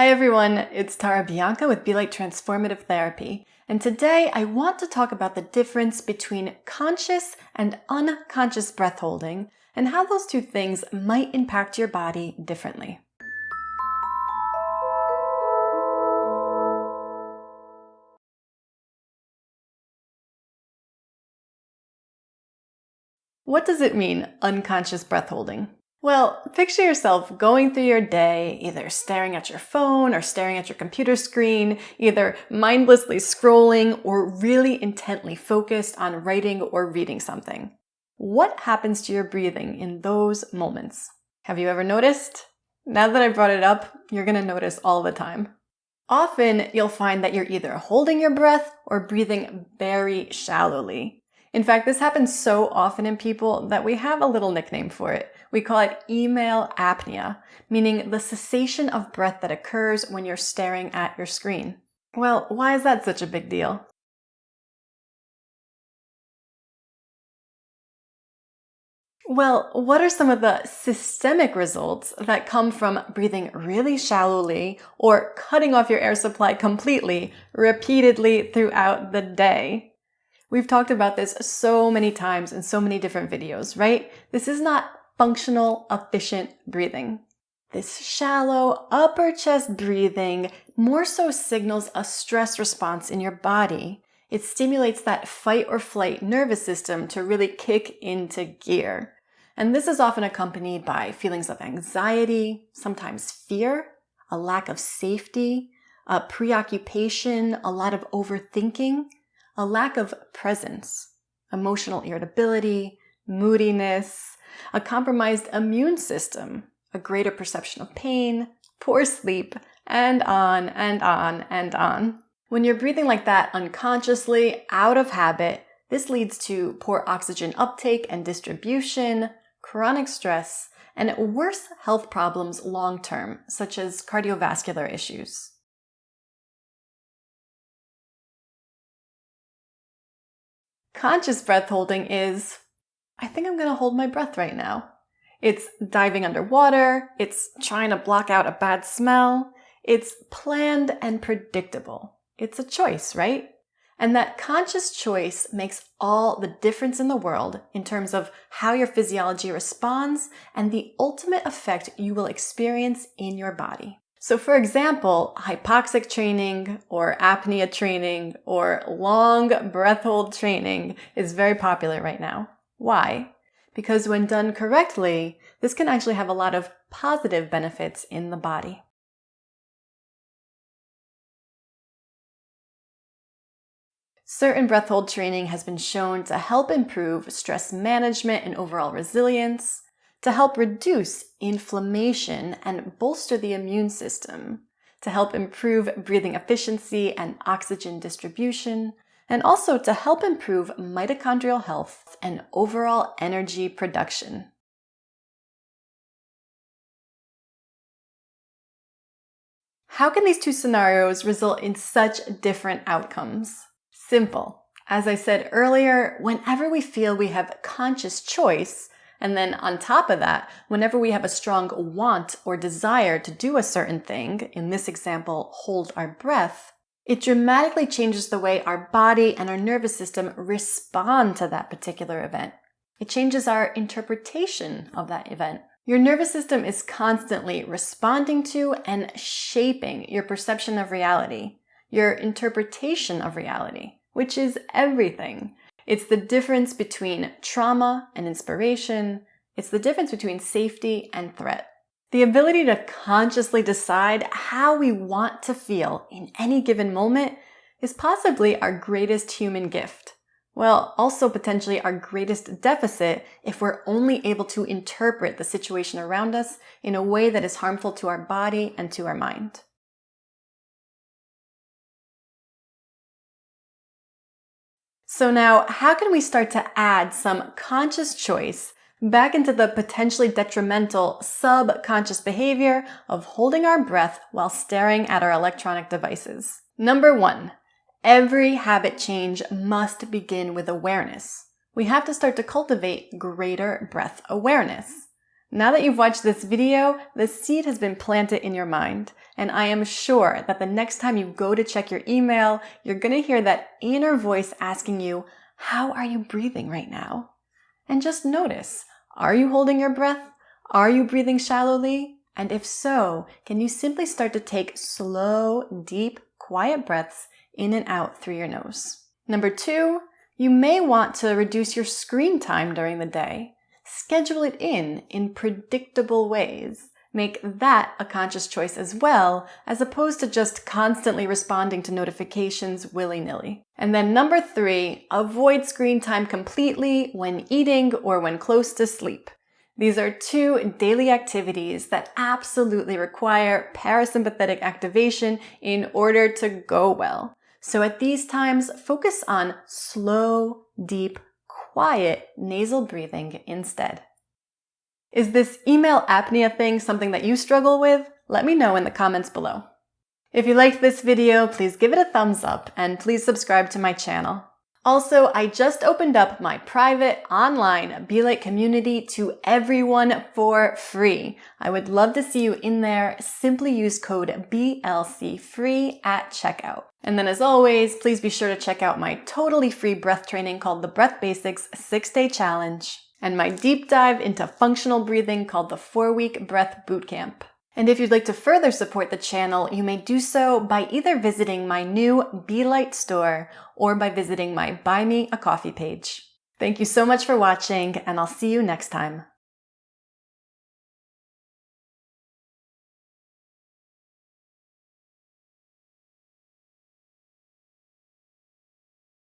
Hi everyone, it's Tara Bianca with Light Transformative Therapy, and today I want to talk about the difference between conscious and unconscious breath holding and how those two things might impact your body differently. What does it mean, unconscious breath holding? Well, picture yourself going through your day, either staring at your phone or staring at your computer screen, either mindlessly scrolling or really intently focused on writing or reading something. What happens to your breathing in those moments? Have you ever noticed? Now that I brought it up, you're going to notice all the time. Often, you'll find that you're either holding your breath or breathing very shallowly. In fact, this happens so often in people that we have a little nickname for it. We call it email apnea, meaning the cessation of breath that occurs when you're staring at your screen. Well, why is that such a big deal? Well, what are some of the systemic results that come from breathing really shallowly or cutting off your air supply completely, repeatedly throughout the day? We've talked about this so many times in so many different videos, right? This is not functional, efficient breathing. This shallow upper chest breathing more so signals a stress response in your body. It stimulates that fight or flight nervous system to really kick into gear. And this is often accompanied by feelings of anxiety, sometimes fear, a lack of safety, a preoccupation, a lot of overthinking, a lack of presence, emotional irritability, moodiness, a compromised immune system, a greater perception of pain, poor sleep, and on and on and on. When you're breathing like that unconsciously, out of habit, this leads to poor oxygen uptake and distribution, chronic stress, and worse health problems long term, such as cardiovascular issues. Conscious breath holding is, I think I'm going to hold my breath right now. It's diving underwater. It's trying to block out a bad smell. It's planned and predictable. It's a choice, right? And that conscious choice makes all the difference in the world in terms of how your physiology responds and the ultimate effect you will experience in your body. So for example, hypoxic training or apnea training or long breath hold training is very popular right now. Why? Because when done correctly, this can actually have a lot of positive benefits in the body. Certain breath hold training has been shown to help improve stress management and overall resilience, to help reduce inflammation and bolster the immune system, to help improve breathing efficiency and oxygen distribution, and also to help improve mitochondrial health and overall energy production. How can these two scenarios result in such different outcomes? Simple. As I said earlier, whenever we feel we have conscious choice, and then on top of that, whenever we have a strong want or desire to do a certain thing, in this example, hold our breath, it dramatically changes the way our body and our nervous system respond to that particular event. It changes our interpretation of that event. Your nervous system is constantly responding to and shaping your perception of reality, your interpretation of reality, which is everything. It's the difference between trauma and inspiration. It's the difference between safety and threat. The ability to consciously decide how we want to feel in any given moment is possibly our greatest human gift. Well, also potentially our greatest deficit if we're only able to interpret the situation around us in a way that is harmful to our body and to our mind. So now, how can we start to add some conscious choice back into the potentially detrimental subconscious behavior of holding our breath while staring at our electronic devices? Number 1, every habit change must begin with awareness. We have to start to cultivate greater breath awareness. Now that you've watched this video, the seed has been planted in your mind, and I am sure that the next time you go to check your email, you're going to hear that inner voice asking you, how are you breathing right now? And just notice, are you holding your breath? Are you breathing shallowly? And if so, can you simply start to take slow, deep, quiet breaths in and out through your nose? Number 2, you may want to reduce your screen time during the day. Schedule it in predictable ways. Make that a conscious choice as well, as opposed to just constantly responding to notifications willy-nilly. And then number 3, avoid screen time completely when eating or when close to sleep. These are 2 daily activities that absolutely require parasympathetic activation in order to go well. So at these times, focus on slow, deep, quiet nasal breathing instead. Is this email apnea thing something that you struggle with? Let me know in the comments below. If you liked this video, please give it a thumbs up and please subscribe to my channel. Also, I just opened up my private online Be Light community to everyone for free. I would love to see you in there. Simply use code BLCFREE at checkout. And then as always, please be sure to check out my totally free breath training called the Breath Basics 6-Day Challenge and my deep dive into functional breathing called the 4-Week Breath Bootcamp. And if you'd like to further support the channel, you may do so by either visiting my new Be Light store or by visiting my Buy Me a Coffee page. Thank you so much for watching, and I'll see you next time.